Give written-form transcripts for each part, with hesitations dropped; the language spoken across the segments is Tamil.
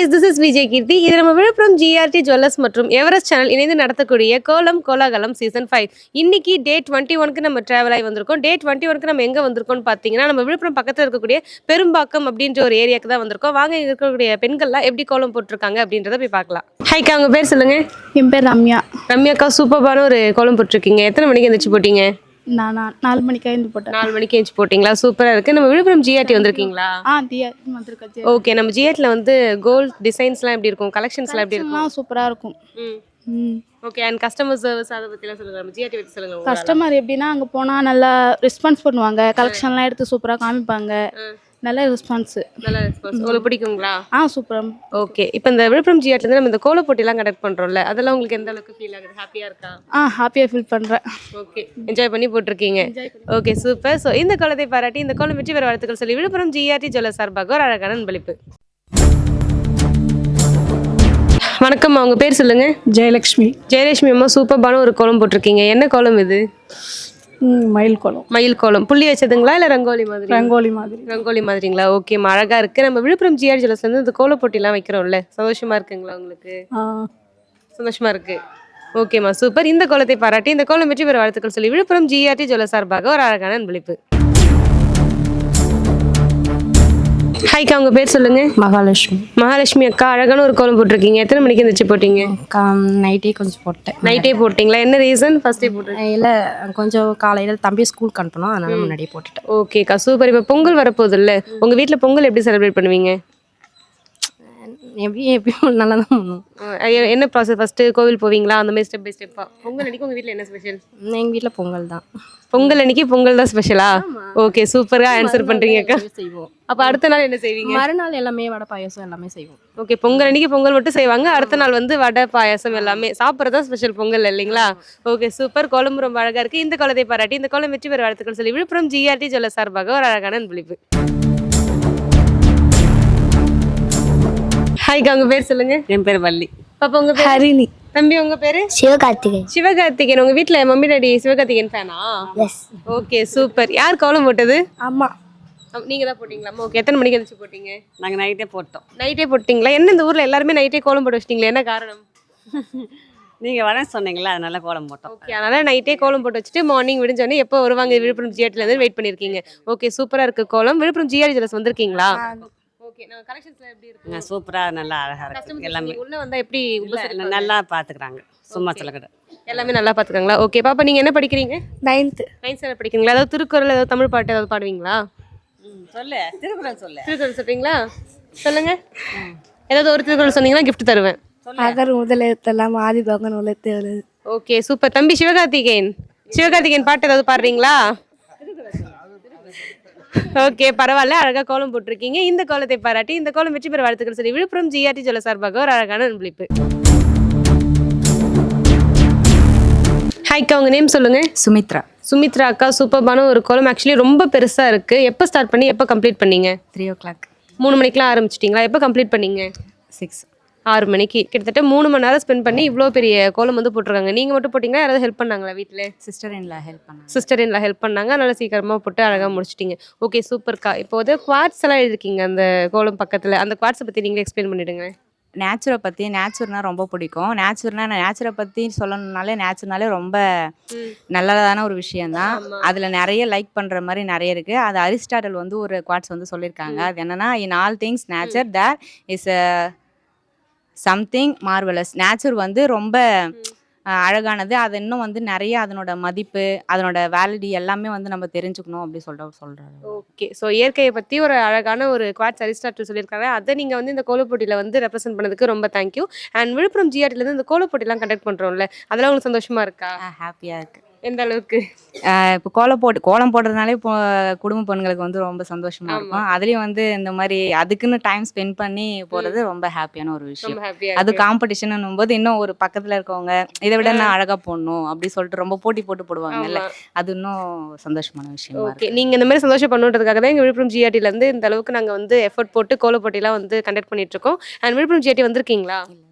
guys, this is விஜய் கீர்த்தி. இது நம்ம விழுப்புரம் ஜிஆர்டி ஜுவல்லர்ஸ் மற்றும் எவரெஸ்ட் சேனல் இணைந்து நடத்தக்கூடிய கோலம் கோலாகலம் சீசன் 5. இன்னைக்கு டே 21க்கு நம்ம டிராவல் ஆகி வந்திருக்கோம். டே 21க்கு நம்ம எங்கே வந்திருக்கோம்னு பார்த்தீங்கன்னா, நம்ம விழுப்புரம் பக்கத்தில் இருக்கக்கூடிய பெரும்பாக்கம் அப்படின்ற ஒரு ஏரியாவுக்கு தான் வந்திருக்கோம். வாங்க, இங்க இருக்கக்கூடிய பெண்கள்லாம் எப்படி கோலம் போட்டிருக்காங்க அப்படின்றத போய் பார்க்கலாம். ஹைக்கா, உங்க பேர் சொல்லுங்க. என் பேர் ரம்யா. ரம்யாக்கா, சூப்பரான ஒரு கோலம் போட்டிருக்கீங்க. எத்தனை மணிக்கு எந்திரிச்சு போட்டீங்க? நான் 4 மணிக்கு எழுந்து போட்டேன். 4 மணிக்கு எழுந்து போட்டிங்களா? சூப்பராக இருக்குது. நம்ம விழுப்புரம் ஜிஆர்டி வந்திருக்கீங்களா? ஜிஆர்டி வந்திருக்கேன். ஓகே, நம்ம ஜிஆர்டியில் வந்து கோல்ட் டிசைன்ஸ்லாம் எப்படி இருக்கும், கலெக்ஷன்ஸ்லாம் எப்படி இருக்கும்? சூப்பராக இருக்கும். ஓகே, அண்ட் கஸ்டமர் சர்வீஸ் அதை பற்றிலாம் சொல்லுங்கள். நம்ம ஜிஆர்டி பற்றி சொல்லுங்கள். கஸ்டமர் எப்படின்னா அங்கே போனால் நல்லா ரெஸ்பான்ஸ் பண்ணுவாங்க, கலெக்ஷன்லாம் எடுத்து சூப்பராக காமிப்பாங்க. நல்ல ரெஸ்பான்ஸ். உங்களுக்கு பிடிக்குங்களா? சூப்பர். ஓகே, இப்போ இந்த விழுப்புரம் ஜிஆர்டிலேருந்து நம்ம இந்த கோல போட்டிலாம் கண்டக்ட் பண்ணுறோம்ல, அதெல்லாம் உங்களுக்கு எந்த அளவுக்கு ஃபீல் ஆகுது? ஹாப்பியாக இருக்கா? ஹாப்பியாக ஃபீல் பண்ணுறேன். ஓகே, என்ஜாய் பண்ணி போட்டிருக்கீங்க. Okay, super. ஸோ இந்த கோலத்தை பாராட்டி இந்த கோலம் வெற்றி பெற வாழ்த்துக்கள் சொல்லி விழுப்புரம் ஜிஆர்டி ஜுவல்லர்ஸ் சார்பாக ஒரு அழகான அன்பளிப்பு. வணக்கம், அவங்க பேர் சொல்லுங்க. ஜெயலக்ஷ்மி. ஜெயலட்சுமி அம்மா, சூப்பரான ஒரு கோலம் போட்டிருக்கீங்க. என்ன கோலம் இது? மயில் கோலம். மயில் கோலம். புள்ளி வச்சதுங்களா இல்லை ரங்கோலி மாதிரி? ரங்கோலி மாதிரிங்களா? ஓகே, அழகா இருக்கு. நம்ம விழுப்புரம் ஜிஆர்டி ஜுவல்லர்ஸ்ல இருந்து இந்த கோல போட்டிலாம் வைக்கிறோம்ல, சந்தோஷமா இருக்குங்களா உங்களுக்கு? சந்தோஷமா இருக்கு. ஓகேம்மா, சூப்பர். இந்த கோலத்தை பாராட்டி இந்த கோலம் வெற்றி பெற வாழ்த்துக்கள் சொல்லி விழுப்புரம் ஜிஆர்டி ஜுவல்லர்ஸ் சார்பாக ஒரு அழகான அன்பளிப்பு. ஹாய்க்கா, உங்க பேர் சொல்லுங்க. மகாலட்சுமி. மகாலட்சுமி அக்கா, அழகான ஒரு கோலம் போட்டிருக்கீங்க. எத்தனை மணிக்கு எந்திரிச்சு போட்டீங்க? நைட்டே கொஞ்சம் போட்டேன். நைட்டே போட்டிங்களா? என்ன ரீசன்? ஃபர்ஸ்டே போட்டேன். இல்லை, கொஞ்சம் காலையில் தம்பி ஸ்கூலுக்கு அனுப்பணும், அதனால முன்னாடியே போட்டுட்டேன். ஓகேக்கா, சூப்பர். இப்போ பொங்கல் வரப்போகுது இல்லை, உங்கள் வீட்டில் பொங்கல் எப்படி செலிப்ரேட் பண்ணுவீங்க? எப்பயும் நல்லா தான் பண்ணுவோம். என்ன ப்ராசஸ்? ஃபர்ஸ்ட்டு கோவில் போவீங்களா? அந்த மாதிரி ஸ்டெப் பை ஸ்டெப்பாக. பொங்கல் அன்றைக்கி உங்கள் வீட்டில் என்ன ஸ்பெஷல்? எங்கள் வீட்டில் பொங்கல் தான். பொங்கல் அன்னைக்கு பொங்கல் தான் ஸ்பெஷலா? ஓகே, சூப்பராக ஆன்சர் பண்ணுறீங்க அக்கா. செய்வோம். அப்போ அடுத்த நாள் என்ன செய்வீங்க? மறுநாள் எல்லாமே வடை பாயாசம் எல்லாமே செய்வோம். ஓகே, பொங்கல் அன்னைக்கு பொங்கல் மட்டும் செய்வாங்க, அடுத்த நாள் வந்து வடை பாயாசம் எல்லாமே சாப்பிட்றதா ஸ்பெஷல் பொங்கல் இல்லைங்களா? Okay, super. கோலம் ரொம்ப அழகாக இருக்குது. இந்த கோலத்தை பாராட்டி இந்த கோலம் வெற்றி பெற வாழ்த்துக்கள் சொல்லி விழுப்புரம் ஜிஆர்டி ஜுவல்லர்ஸ் சார்பாக ஒரு அழகான அன்பளிப்பு. ஹாய்க்கா, உங்க பேர் சொல்லுங்க. என் பேர் வள்ளி. பாப்பா, உங்க பேர்? ஹரிணி. தம்பி, உங்க பேரு? சிவகார்த்திகேயன். சிவகார்த்திகேயன். உங்க வீட்டுல மம்மி டாடி சிவகார்த்திகேயன் ஃபேனா? எஸ். Okay, super. யார் கோலம் போட்டது? அம்மா. நீங்க தான் போட்டீங்களா? ஓகே, எத்தனை மணிக்கு எழுந்துச்சு போட்டீங்க? நாங்கள் நைட்டே போட்டோம். நைட்டே போட்டீங்களா? என்ன இந்த ஊர்ல எல்லாருமே நைட்டே கோலம் போட்டு வச்சிட்டீங்களா? என்ன காரணம்? நீங்கள் வரேன்னு சொன்னீங்களா, அதனால கோலம் போட்டோம். ஓகே, அதனால நைட்டே கோலம் போட்டு வச்சுட்டு மார்னிங் விடிஞ்சோடனே எப்போ வருவாங்க விழுப்புரம் ஜிஆர்டில இருந்து வெயிட் பண்ணிருக்கீங்க. ஓகே, சூப்பரா இருக்கு கோலம். விழுப்புரம் ஜிஆர்டி ஜுவல்லர்ஸ் வந்திருக்கீங்களா? ஓகே, நம்ம கலெக்ஷன்ஸ்லாம் எப்படி இருக்கு? சூப்பராக நல்லா அழகாக இருக்குது. எல்லாமே உள்ள வந்தா எப்படி நல்லா பார்த்துக்குறாங்க. சும்மா சொல்லக்கூட எல்லாமே நல்லா பார்த்துக்காங்களா? ஓகே, பாப்பா, நீங்க என்ன படிக்கிறீங்க? 9th ஸ்டாண்டர்ட் படிக்கிறீங்களா? ஏதாவது திருக்குறள், ஏதாவது தமிழ் பாட்டு ஏதாவது பாடுவீங்களா? சொல்லு, திருக்குறள் சொல்லு. திருக்குறள் சொல்றீங்களா? சொல்லுங்க. ஏதாவது ஒரு திருக்குறள் சொன்னீங்கன்னா கிஃப்ட் தருவேன். அகர் முதல் எழுத்தெல்லாம் ஆதி பகவான் உலகத்தை வருது. Okay, super. தம்பி சிவகார்த்திகேயன், சிவகார்த்திகேயன் பாட்டு ஏதாவது பாடுறீங்களா? ஓகே, பரவாயில்ல, அழகா கோலம் போட்டிருக்கீங்க. இந்த கோலத்தை பாராட்டி இந்த கோலம் வெற்றி பெற வாழ்த்துக்கள் சரி விழுப்புரம் ஜிஆர்டி ஜுவல்லர்ஸ் சார்பாக ஒரு அழகான அன்பளிப்பு. ஹாய்க்கா, உங்க நேம் சொல்லுங்க. சுமித்ரா. சுமித்ரா அக்கா, சூப்பரான ஒரு கோலம். ஆக்சுவலி ரொம்ப பெருசா இருக்கு. எப்போ ஸ்டார்ட் பண்ணி எப்போ கம்ப்ளீட் பண்ணீங்க? 3 o'clock. 3 மணிக்கெலாம் ஆரம்பிச்சிட்டிங்களா? எப்போ கம்ப்ளீட் பண்ணீங்க? 6. 6 மணிக்கு. கிட்டத்தட்ட 3 மணி நேரம் ஸ்பெண்ட் பண்ணி இவ்வளோ பெரிய கோலம் வந்து போட்டிருக்காங்க. நீங்கள் மட்டும் போட்டிங்களா? யாராவது ஹெல்ப் பண்ணாங்களா வீட்டில்? சிஸ்டர் இன்லா ஹெல்ப் பண்ணாங்க. சிஸ்டர் இன்லா ஹெல்ப் பண்ணாங்க, அதனால சீக்கிரமாக போட்டு அழகாக முடிச்சிட்டிங்க. ஓகே, சூப்பர்க்கா. இப்போ வந்து குவாட்ஸ் எல்லாம் எழுதிருக்கீங்க அந்த கோலம் பக்கத்தில். அந்த குவாட்ஸை பற்றி நீங்களே எக்ஸ்பிளைன் பண்ணிவிடுங்க. நேச்சுரல்னா ரொம்ப பிடிக்கும். நேச்சுரை பற்றி சொல்லணும்னாலே நேச்சுரல்னாலே ரொம்ப நல்லதான ஒரு விஷயந்தான். அதில் நிறைய லைக் பண்ணுற மாதிரி நிறைய இருக்குது. அது அரிஸ்டாட்டல் வந்து ஒரு குவாட்ஸ் வந்து சொல்லியிருக்காங்க. அது என்னென்னா, in all things nature there is something marvellous. Nature வந்து ரொம்ப அழகானது. அது இன்னும் வந்து நிறைய அதனோட மதிப்பு, அதனோட வேலிடி எல்லாமே வந்து நம்ம தெரிஞ்சுக்கணும் அப்படி சொல்கிறாரு. ஓகே, ஸோ இயற்கையை பற்றி ஒரு அழகான ஒரு குவாட்ஸ் அரிஸ்டாட்டில் சொல்லியிருக்காங்க. அதை நீங்கள் வந்து இந்த கோலப்போட்டியில் வந்து ரெப்ரசென்ட் பண்ணதுக்கு ரொம்ப தேங்க்யூ. அண்ட் விழுப்புரம் ஜிஆர்டிலேருந்து இந்த கோலப்போட்டிலாம் கண்டக்ட் பண்ணுறோம்ல, அதெல்லாம் உங்களுக்கு சந்தோஷமாக இருக்கா? ஹாப்பியாக இருக்குது. எந்த அளவுக்கு? இப்போ கோலம் போடுறதுனாலே இப்போ குடும்ப பெண்களுக்கு வந்து ரொம்ப சந்தோஷமா இருக்கும். அதுலேயும் வந்து இந்த மாதிரி அதுக்குன்னு டைம் ஸ்பெண்ட் பண்ணி போகிறது ரொம்ப ஹாப்பியான ஒரு விஷயம். அது காம்படிஷன் போது இன்னும் ஒரு பக்கத்தில் இருக்கவங்க இதை விட நான் அழகாக போடணும் அப்படி சொல்லிட்டு ரொம்ப போட்டி போட்டு போடுவாங்கல்ல, அது இன்னும் சந்தோஷமான விஷயம். ஓகே, நீங்கள் இந்த மாதிரி சந்தோஷம் பண்ணுறதுக்காக தான் எங்கள் விழுப்புரம் ஜிஆர்டிலேருந்து இந்த அளவுக்கு நாங்கள் வந்து எஃபர்ட் போட்டு கோலப்போட்டிலாம் வந்து கண்டக்ட் பண்ணிட்டு இருக்கோம். அண்ட் விழுப்புரம் ஜிஆர்டி வந்திருக்கீங்களா?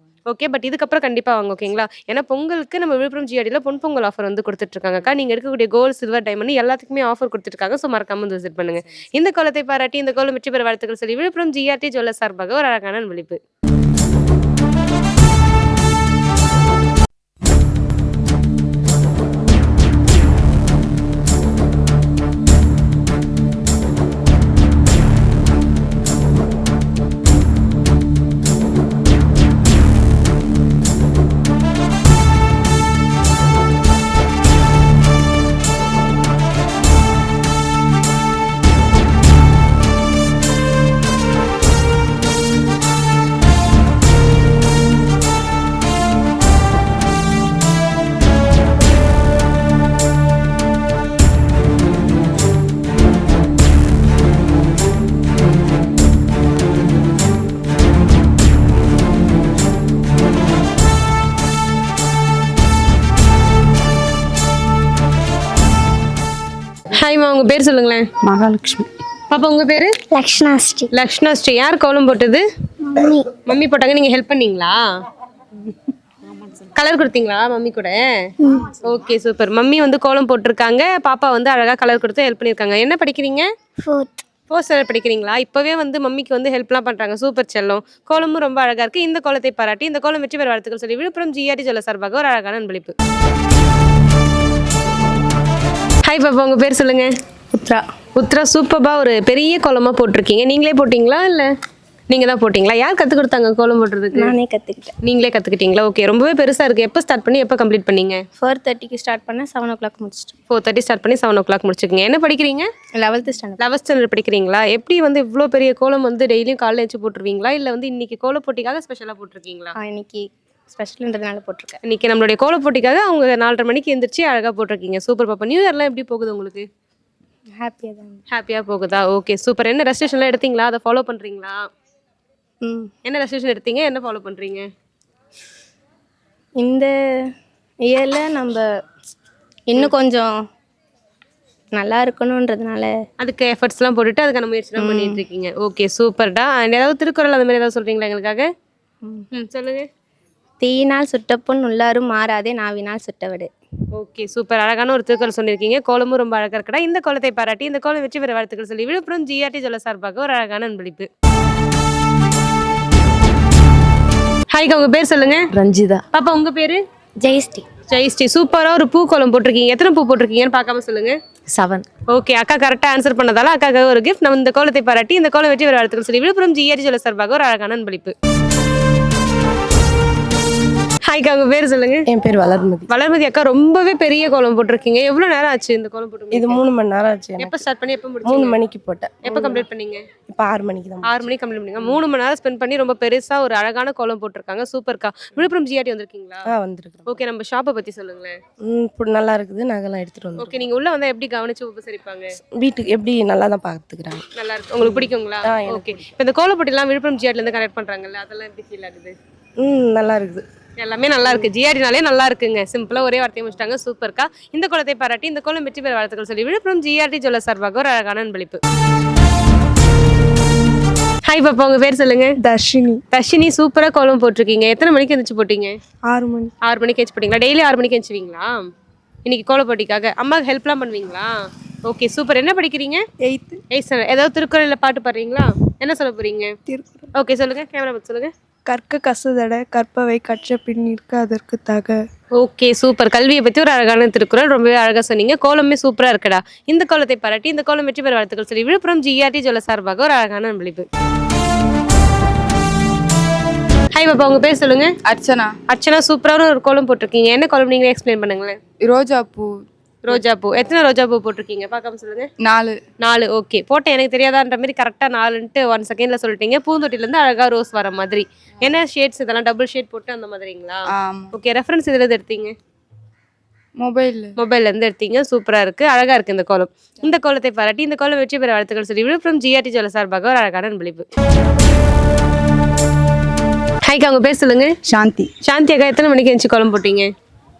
ஓகே, பட் இதுக்கப்புறம் கண்டிப்பாக வாங்க, ஓகேங்களா? ஏன்னா பொங்கலுக்கு நம்ம விழுப்புரம் ஜிஆர்டியில் பொங்கல் ஆஃபர் வந்து கொடுத்துட்ருக்காங்கக்கா. நீங்கள் இருக்கக்கூடிய கோல்டு, சில்வர், டைமண்ட் எல்லாத்துக்குமே ஆஃபர் கொடுத்துருக்காங்க. ஸோ மறக்காம வந்து விசிட் பண்ணுங்கள். இந்த கோலத்தை பாராட்டி இந்த கோலம் வெற்றி பெற வாழ்த்துக்கள் சொல்லி விழுப்புரம் ஜிஆர்டி ஜுவல்லர்ஸ் சார்பாக ஒரு அழகான அன்பளிப்பு. உங்க பேர் சொல்லுங்களேன். மகாலட்சுமி. பாப்பா உங்க பேரு? லக்ஷ்ணாஸ்ரீ. லக்ஷ்ணாஸ்ரீ. யார் கோலம் போட்டது? மம்மி போட்டாங்க. நீங்க ஹெல்ப் பண்ணீங்களா? கலர் கொடுத்தீங்களா மம்மி கூட? Okay super. மம்மி வந்து கோலம் போட்டிருக்காங்க, பாப்பா வந்து அழகா கலர் கொடுத்து ஹெல்ப் பண்ணிருக்காங்க. என்ன படிக்கிறீங்க? 4th ஸ்டாண்டர்ட் படிக்கிறீங்களா? இப்பவே வந்து மம்மிக்கு வந்து ஹெல்ப்லாம் பண்றாங்க. சூப்பர் செல்லம். கோலமும் ரொம்ப அழகா இருக்கு. இந்த கோலத்தை பாராட்டி இந்த கோலம் வெற்றி பெற வாழ்த்துக்கள் சொல்லி விழுப்புரம் ஜிஆர்டி ஜுவல்லர்ஸ் சார்பாக ஒரு அழகான அன்பளிப்பு. ஹாய் பாப்பா உங்க பேர் சொல்லுங்க. உத்ரா. உத்ரா. சூப்பர்பா. ஒரு பெரிய கோலமா போட்டிருக்கீங்க. நீங்களே போட்டீங்களா இல்ல நீங்க தான் போட்டீங்களா? யார் கத்து கொடுத்தாங்க கோலம் போடுறதுக்கு? நானே கற்றுக்கிட்டேன். நீங்களே கத்துக்கிட்டீங்களா? ஓகே. ரொம்பவே பெருசா இருக்கு. எப்போ ஸ்டார்ட் பண்ணி எப்போ கம்ப்ளீட் பண்ணீங்க? 4:30க்கு ஸ்டார்ட் பண்ணேன், 7 o'clock முடிச்சிட்டேன். 4:30 ஸ்டார்ட் பண்ணி 7 o'clock முடிச்சிருக்கீங்க. என்ன படிக்கிறீங்க? 11th standard. 11th ஸ்டாண்டர்ட் படிக்கிறீங்களா? எப்படி வந்து இவ்வளோ பெரிய கோலம் வந்து டெய்லியும் காலைல வச்சு போட்டுருவீங்களா இல்லை வந்து இன்னைக்கு கோல போட்டிக்காக ஸ்பெஷலாக போட்டிருக்கீங்களா? இன்னைக்கு ஸ்பெஷல்ன்றதுனால போட்டிருக்கேன். இன்னைக்கு நம்மளுடைய கோல போட்டிக்காக அவங்க 4:30 மணிக்கு எந்திரிச்சு அழகாக போட்டிருக்கீங்க. சூப்பர் பாப்பா. நியூ இயர்லாம் எப்படி போகுது உங்களுக்கு? ஹாப்பியாக தான். ஹாப்பியாக போகுதா? Okay super. என்ன ரெஸ்ட்ரிக்ஷன்லாம் எடுத்தீங்களா? அதை ஃபாலோ பண்ணுறீங்களா? என்ன ரெஸ்ட்ரிக்ஷன் எடுத்தீங்க? என்ன ஃபாலோ பண்ணுறீங்க? இந்த இயரில் நம்ம இன்னும் கொஞ்சம் நல்லா இருக்கணுன்றதுனால அதுக்கு எஃபர்ட்ஸ்லாம் போட்டுட்டு அதுக்கான முயற்சிலாம் பண்ணிட்டு இருக்கீங்க. ஓகே சூப்பர்டா. அண்ட் ஏதாவது திருக்குறள் அந்த மாதிரி ஏதாவது சொல்கிறீங்களா எங்களுக்காக? சொல்லுங்கள். தீயினால் சுட்டப்புண் உள்ளாரும் மாறாதே நாவினால் சுட்டவிடு. Okay super. அழகான ஒரு திருக்குறள் சொல்லியிருக்கீங்க. கோலமும் ரொம்ப அழகாக இருக்கடா. இந்த கோலத்தை பாராட்டி இந்த கோலம் வெற்றி பெற வாழ்த்துக்கள் சொல்லி விழுப்புரம் ஜிஆர்டி ஜுவல்லர்ஸ் சார்பாக ஒரு அழகான அன்பளிப்பு. ஹாய்க்கா உங்க பேர் சொல்லுங்க. ரஞ்சிதா. பாப்பா உங்க பேரு? ஜெயஸ்ரீ. ஜெயஸ்ரீ. சூப்பரா ஒரு பூ கோலம் போட்டிருக்கீங்க. எத்தனை பூ போட்டிருக்கீங்கன்னு பார்க்காம சொல்லுங்க. 7. ஓகே. அக்கா கரெக்டாக ஆன்சர் பண்ணதால அக்காக்காக ஒரு கிஃப்ட். நம்ம இந்த கோலத்தை பாராட்டி இந்த கோலம் வெற்றி பெற வாழ்த்துக்கள் சொல்லி விழுப்புரம் ஜிஆர்டி ஜுவல்லர்ஸ் சார்பாக ஒரு அழகான அன்பளிப்பு. ஹாய்க்கா உங்க பேர் சொல்லுங்க. என் பேர் வளர்மதி. வளர்மதி அக்கா ரொம்பவே பெரிய கோலம் போட்டிருக்கீங்க. எவ்வளவு நேரம் ஆச்சு இந்த கோலம் போட்டு? இது 3 மணி நேரம் ஆச்சு. எப்போ ஸ்டார்ட் பண்ணி எப்போ முடிச்சீங்க? 3 மணிக்கு போட்டேன். எப்போ கம்ப்ளீட் பண்ணீங்க? இப்போ 6 மணிக்கு தான். 6 மணிக்கு கம்ப்ளீட் பண்ணீங்க. 3 மணி நேரம் ஸ்பெண்ட் பண்ணி ரொம்ப பெருசா ஒரு அழகான கோலம் போட்டிருக்காங்க. சூப்பர்க்கா. விழுப்புரம் ஜிஆர்டி வந்திருக்கீங்களா? வந்திருக்கேன். ஓகே. நம்ம ஷாப்பை பத்தி சொல்லுங்களேன். இப்படி நல்லா இருக்குது. நகைலாம் எடுத்துட்டு வந்து. ஓகே. நீங்க உள்ள வந்தா எப்படி கவனிச்சு உபசரிப்பாங்க? வீட்டுக்கு எப்படி நல்லா தான் பார்த்துக்கிறாங்க. நல்லா இருக்கு. உங்களுக்கு பிடிக்குங்களா? ஓகே. இப்போ இந்த கோல போட்டிலாம் விழுப்புரம் ஜிஆர்டில இருந்து கனெக்ட் பண்றாங்கல்ல, அதெல்லாம் எப்படி ஃபீல் ஆகுது? நல்லா இருக்குது. எல்லாமே நல்லா இருக்கு. ஜிஆர்டினாலே நல்லா இருக்குங்க. சிம்பிளா ஒரே வார்த்தையை முடிச்சிட்டாங்க. சூப்பர்க்கா. இந்த கோலத்தை பாராட்டி இந்த கோலம் வெற்றி பெற வாழ்த்துக்கள் சொல்லி விழுப்புரம் ஜிஆர்டி ஜுவல்லர்ஸ் சார்பாக ஒரு அழகான அன்பளிப்பு. ஹாய் பாப்பா உங்க பேர் சொல்லுங்க. தர்ஷினி. தர்ஷினி. சூப்பரா கோலம் போட்டிருக்கீங்க. எத்தனை மணிக்கு எந்திரிச்சு போட்டீங்க? 6 மணி. 6 மணிக்கு எந்திரிச்சு போட்டீங்களா? டெய்லி 6 மணிக்கு எந்திரிச்சுவீங்களா? இன்னைக்கு கோல போட்டிக்காக அம்மாவுக்கு ஹெல்ப்லாம் பண்ணுவீங்களா? Okay super. என்ன படிக்கிறீங்க? 8th. ஏதாவது திருக்குறள்ல பாட்டு பாடுறீங்களா? என்ன சொல்ல போறீங்க? திருக்குறள். ஓகே சொல்லுங்க. கேமரா பார்த்து சொல்லுங்க. கற்க கசதட கற்பவை கற்ற பின் நிற்க அதற்கு தக. Okay super. கல்வியை பற்றி ஒரு அழகான திருக்குறள். ரொம்பவே அழகாக சொன்னீங்க. கோலமே சூப்பராக இருக்குடா. இந்த கோலத்தை பாராட்டி இந்த கோலம் வெற்றி பெற வாழ்த்துக்கள் சொல்லி விழுப்புரம் ஜிஆர்டி ஜுவல்லர்ஸ் சார்பாக ஒரு அழகான அன்பளிப்பு. ஹாய் பாப்பா உங்க பேர் சொல்லுங்க. அர்ச்சனா. அர்ச்சனா. சூப்பரான ஒரு கோலம் போட்டிருக்கீங்க. என்ன கோலம் நீங்களே எக்ஸ்பிளைன் பண்ணுங்களேன். ரோஜா பூ. ரோஜா பூ. எத்தனை ரோஜா பூ போட்டிருக்கீங்க பார்க்காம சொல்லுங்க. 4. ஓகே. போட்டேன் எனக்கு தெரியாதான்ற மாதிரி கரெக்டாக 4ன்ட்டு 1 செகண்ட்ல சொல்லிட்டீங்க. பூந்தொட்டிலேருந்து அழகா ரோஸ் வர மாதிரி. என்ன ஷேட்ஸ் இதெல்லாம்? டபுள் ஷேட் போட்டு அந்த மாதிரிங்களா? ஓகே. ரெஃபரன்ஸ் இதில் இருந்து எடுத்தீங்க? மொபைல்ல இருந்து எடுத்தீங்க. சூப்பரா இருக்கு. அழகா இருக்கு இந்த கோலம். இந்த கோலத்தை பாராட்டி இந்த கோலம் வெற்றி பெற வாழ்த்துக்கள் சொல்லி விழுப்புரம் ஜிஆர்டி ஜுவல்லர்ஸ் சார்பாக ஒரு அழகான அன்பளிப்பு. ஹாய்க்கா உங்க பேர் சொல்லுங்க. சாந்தி. சாந்தி அக்கா. எத்தனை மணிக்கு எந்திரிச்சு கோலம் போட்டீங்க?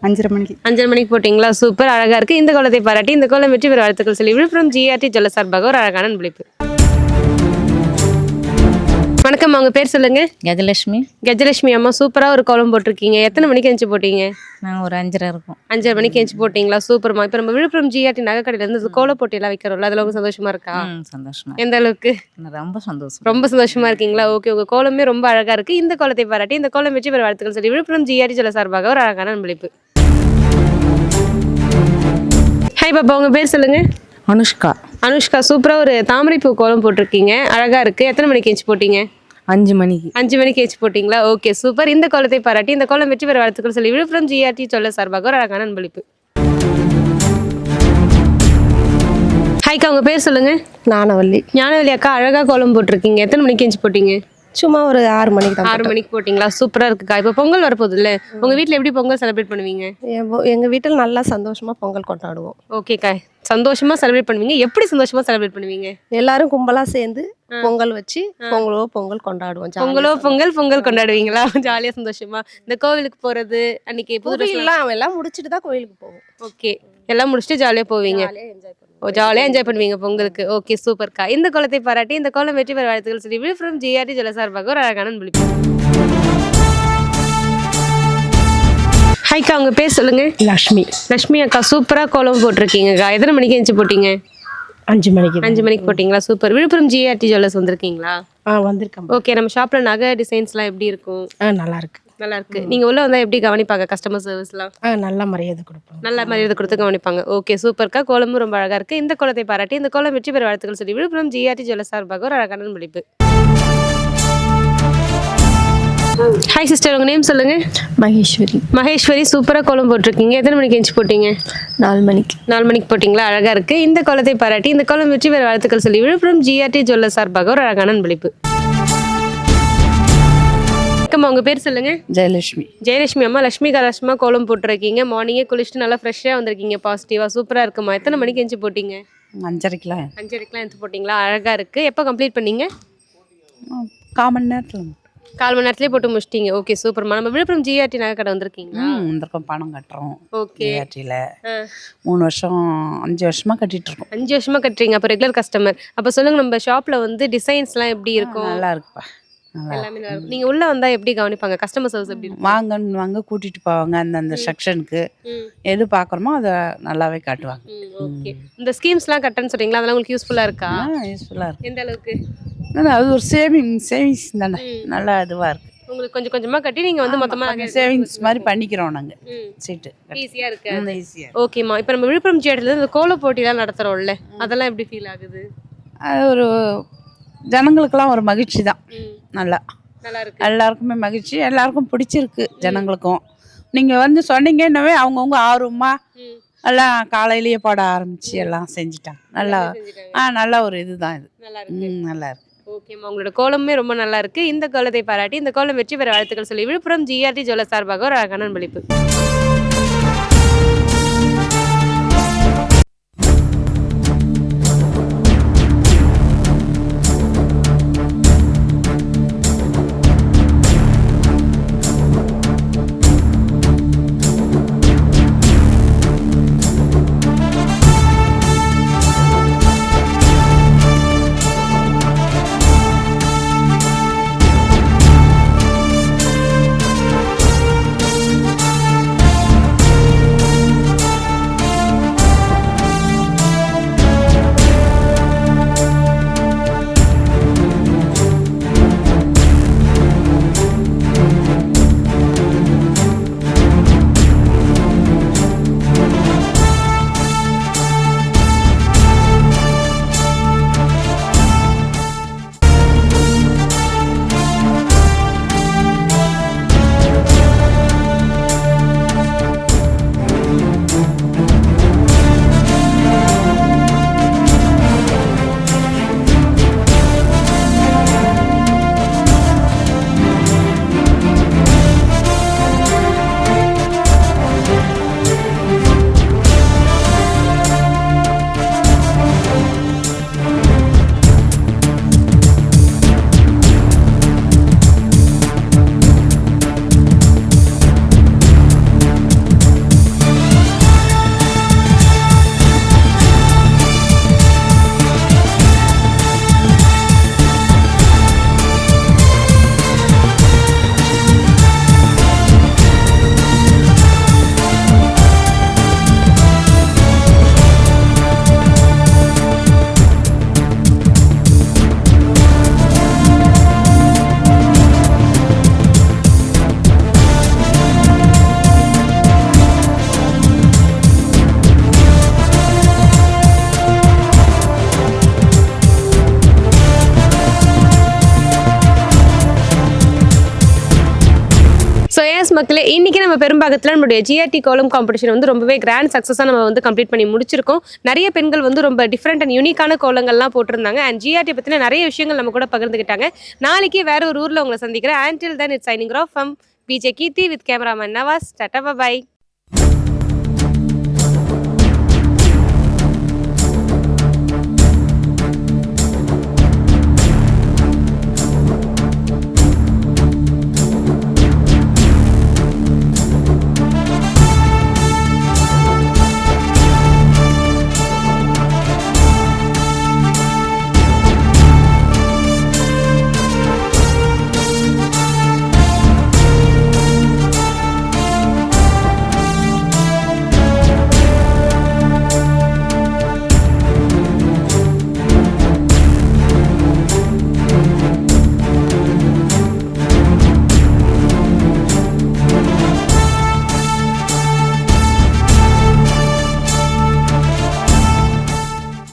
5:30 மணிக்கு. 5:30 மணிக்கு போட்டிங்களா? சூப்பர். அழகா இருக்கு. இந்த கோலத்தை பாராட்டி இந்த கோலம் வெற்றி பெற வாழ்த்துக்கள் சொல்லி விழுப்புரம் ஜிஆர்டி ஜுவல்லர்ஸ் சார்பாக ஒரு அழகான அன்பளிப்பு. வணக்கம். அவங்க பேர் சொல்லுங்க. கஜலட்சுமி. கஜலட்சுமி அம்மா. சூப்பரா ஒரு கோலம் போட்டிருக்கீங்க. எத்தனை மணிக்கு எந்திரிச்சு போட்டீங்க? நாங்கள் ஒரு 5:30 இருக்கும். 5:30 மணிக்கு எந்திரிச்சு போட்டிங்களா? சூப்பர்மா. இப்போ நம்ம விழுப்புரம் ஜிஆர்டி நகைக்கடையில இருந்து கோல போட்டியெல்லாம் வைக்கிறோம்ல, அதில் உங்களுக்கு சந்தோஷமா இருக்கா? சந்தோஷமா. எந்த அளவுக்கு? ரொம்ப சந்தோஷம். ரொம்ப சந்தோஷமா இருக்கீங்களா? ஓகே. உங்க கோலமே ரொம்ப அழகா இருக்கு. இந்த கோலத்தை பாராட்டி இந்த கோலம் வெற்றி பெற வாழ்த்துக்கள் சொல்லி விழுப்புரம் ஜிஆர்டி ஜுவல்லர்ஸ் சார்பாக ஒரு அழகான அன்பளிப்பு. ஹாய் பாப்பா உங்க பேர் சொல்லுங்க. அனுஷ்கா. அனுஷ்கா. சூப்பரா ஒரு தாமரைப்பூ கோலம் போட்டிருக்கீங்க. அழகா இருக்கு. எத்தனை மணிக்கு எந்திரிச்சு போட்டீங்க? 5 மணிக்கு. 5 மணிக்கு எந்திரிச்சு போட்டிங்களா? Okay super. இந்த கோலத்தை பாராட்டி இந்த கோலம் வெற்றி பெற வாழ்த்துக்கள் சொல்லி விழுப்புரம் ஜிஆர்டி ஜுவல்லர்ஸ் சார்பாக ஒரு அழகான அன்பளிப்பு. ஹாய்க்கா உங்க பேர் சொல்லுங்க. ஞானவல்லி. ஞானவல்லி அக்கா. அழகா கோலம் போட்டிருக்கீங்க. எத்தனை மணிக்கு எந்திரிச்சு போட்டீங்க? சும்மா ஒரு 6 மணிக்கு தான். 6 மணிக்கு போட்டிங்களா? சூப்பரா இருக்குக்கா. இப்போ பொங்கல் வரப்போகுது இல்லை? உங்க வீட்டில் எப்படி பொங்கல் செலிப்ரேட் பண்ணுவீங்க? எங்கள் வீட்டில் நல்லா சந்தோஷமாக பொங்கல் கொண்டாடுவோம். ஓகேக்கா. சந்தோஷமா செலிப்ரேட் பண்ணுவீங்க. எப்படி சந்தோஷமா செலிப்ரேட் பண்ணுவீங்க? எல்லாரும் கும்பலாக சேர்ந்து பொங்கல் வச்சு பொங்கல் கொண்டாடுவோம். பொங்கல் கொண்டாடுவீங்களா? ஜாலியாக சந்தோஷமா. இந்த கோவிலுக்கு போகிறது அன்னைக்கு எல்லாம் முடிச்சுட்டு தான் கோயிலுக்கு போவோம். ஓகே. எல்லாம் முடிச்சுட்டு ஜாலியாக போவீங்க. ஜாலியாக என்ஜாய் பண்ணுவீங்க பொங்கலுக்கு. ஓகே சூப்பர்க்கா. இந்த கோலத்தை பாராட்டி இந்த கோலம் வெற்றி பெற வாழ்த்துக்கள் சொல்லி விழுப்புரம் ஜிஆர்டி ஜுவல்லர்ஸ் சார்பாக ஒரு அழகான விழிப்பு. ஹாய்க்கா, உங்க பேர் சொல்லுங்க. லக்ஷ்மி. லட்சுமி அக்கா, சூப்பரா கோலம் போட்டிருக்கீங்கக்கா. எத்தனை மணிக்கு எழுந்து போட்டீங்க? 5 மணிக்கு. 5 மணிக்கு போட்டிங்களா? சூப்பர். விழுப்புரம் ஜிஆர்டி ஜுவல்லர்ஸ் வந்திருக்கீங்களா? வந்திருக்கேன். ஓகே, நம்ம ஷாப்ல நகை டிசைன்ஸ்லாம் எப்படி இருக்கும்? நல்லா இருக்கு. நல்லா இருக்கு. நீங்க உள்ள வந்தா எப்படி கவனிப்பாங்க கஸ்டமர் சர்வீஸ்லாம்? நல்ல மரியாதை கொடுப்போம். நல்ல மரியாதை கொடுத்து கவனிப்பாங்க. ஓகே சூப்பர்க்கா. கோலமும் ரொம்ப அழகா இருக்கு. இந்த கோலத்தை பாராட்டி இந்த கோலம் வெற்றி பெற வாழ்த்துக்கள் சொல்லி விழுப்புரம் ஜிஆர்டி ஜுவல்லர்ஸ் சார்பாக ஒரு அழகான விழிப்பு. ஹாய் சிஸ்டர், உங்க நேம் சொல்லுங்க. மகேஸ்வரி. மகேஸ்வரி, சூப்பரா கோலம் போட்டிருக்கீங்க. எத்தனை மணிக்கு எழுந்து போட்டீங்க? 4 மணிக்கு. 4 மணிக்கு போட்டிங்களா? அழகா இருக்கு. இந்த கோலத்தை பாராட்டி இந்த கோலம் வெற்றி பெற வாழ்த்துக்கள் சொல்லி விழுப்புரம் ஜிஆர்டி ஜுவல்லர்ஸ் சார்பாக ஒரு அழகான விழிப்பு. உங்க பேர் சொல்லுங்க. ஜெயலட்சுமி. ஜெயலட்சுமி அம்மா, லட்சுமி கலாஷ்மா கோலம் போட்டிருக்கீங்க. மார்னிங்கே குளிச்சுட்டு நல்லா ஃப்ரெஷ்ஷாக வந்திருக்கீங்க. பாசிட்டிவா சூப்பரா இருக்குமா. எத்தனை மணிக்கு எழுந்து போட்டீங்க? 5:30க்குலாம். 5:30க்குலாம் எழுந்து போட்டிங்களா? அழகா இருக்கு. எப்போ கம்ப்ளீட் பண்ணீங்க? 1/4 மணி நேரத்தில். 4 மணி நேரத்துலேயே போட்டு முடிச்சிட்டீங்க. ஓகே சூப்பர்மா. நம்ம விழுப்புரம் ஜிஆர்டி நகை கடை வந்திருக்கீங்களா? வந்திருக்கோம். பணம் கட்டுறோம். ஓகே. ஜிஆர்டியில் 3 வருஷம் 5 வருஷமா கட்டிட்டு இருக்கோம். 5 வருஷமா கட்டுறீங்க. அப்போ ரெகுலர் கஸ்டமர். அப்போ சொல்லுங்க, நம்ம ஷாப்ல வந்து டிசைன்ஸ்லாம் எப்படி இருக்கும்? நல்லா இருக்குப்பா. நல்லா எல்லாமே நல்லா இருக்கும். நீங்க உள்ள வந்தா எப்படி கவனிப்பாங்க? கஸ்டமர் சர்வீஸ் எப்படி இருக்கும்? வாங்கன்னு வாங்க கூட்டிட்டு போவாங்க. அந்தந்த செக்ஷனுக்கு எது பார்க்குறோமோ அதை நல்லாவே காட்டுவாங்க. ஓகே. இந்த ஸ்கீம்ஸ்லாம் கட்டன்னு சொல்றீங்களா? அதெல்லாம் உங்களுக்கு யூஸ்ஃபுல்லா இருக்கா? யூஸ்ஃபுல்லாக இருக்கு. எந்த அளவுக்கு? அது ஒரு சேவிங்ஸ் தானே. நல்லா இதுவாக இருக்கு. உங்களுக்கு கொஞ்சம் கொஞ்சமா கட்டி நீங்க வந்து மொத்தமா சேவிங்ஸ் மாதிரி பண்ணிக்கிறோம் நாங்கள். சீட்டு ஈஸியா இருக்கு. ஈஸியாக. ஓகேம்மா. இப்போ நம்ம விழுப்புரம் ஜிஆர்டில இந்த கோல போட்டிலாம் நடத்துறோம்ல, அதெல்லாம் எப்படி ஃபீல் ஆகுது? அது ஒரு ஜனங்களுக்கெல்லாம் ஒரு மகிழ்ச்சி தான். நல்லா நல்லா எல்லாருக்குமே மகிழ்ச்சி. எல்லாருக்கும் பிடிச்சிருக்கு ஜனங்களுக்கும். நீங்கள் வந்து சொன்னீங்கன்னவே அவங்கவுங்க ஆர்வமாக எல்லாம் காலையிலேயே பாட ஆரம்பிச்சு எல்லாம் செஞ்சுட்டாங்க. நல்லா நல்ல ஒரு இதுதான் இது. நல்லா இருக்கு. ஓகேம்மா, உங்களோட கோலமே ரொம்ப நல்லா இருக்கு. இந்த கோலத்தை பாராட்டி இந்த கோலம் வெற்றி பெற வாழ்த்துக்கள் சொல்லி விழுப்புரம் ஜிஆர்டி ஜுவல்லர்ஸ் சார்பாக ஒரு அழகான விழிப்பு. மக்களே, இன்னைக்கு நம்ம பெரும்பாக்கத்தில் நம்மளுடைய ஜிஆர்டி கோலம் காம்படிஷன் வந்து ரொம்பவே கிராண்ட் சக்ஸஸாக நம்ம வந்து கம்ப்ளீட் பண்ணி முடிச்சிருக்கோம். நிறைய பெண்கள் வந்து ரொம்ப டிஃப்ரெண்ட் அண்ட் யூனிக்கான கோலங்கள்லாம் போட்டிருந்தாங்க. அண்ட் ஜிஆர்டி பற்றின நிறைய விஷயங்கள் நம்ம கூட பகிர்ந்துக்கிட்டாங்க. நாளைக்கு வேற ஒரு ஊரில் உங்களை சந்திக்கிறேன். Until then, it's signing off from VJ Keerthi with cameraman Nawaz. Tata, bye bye.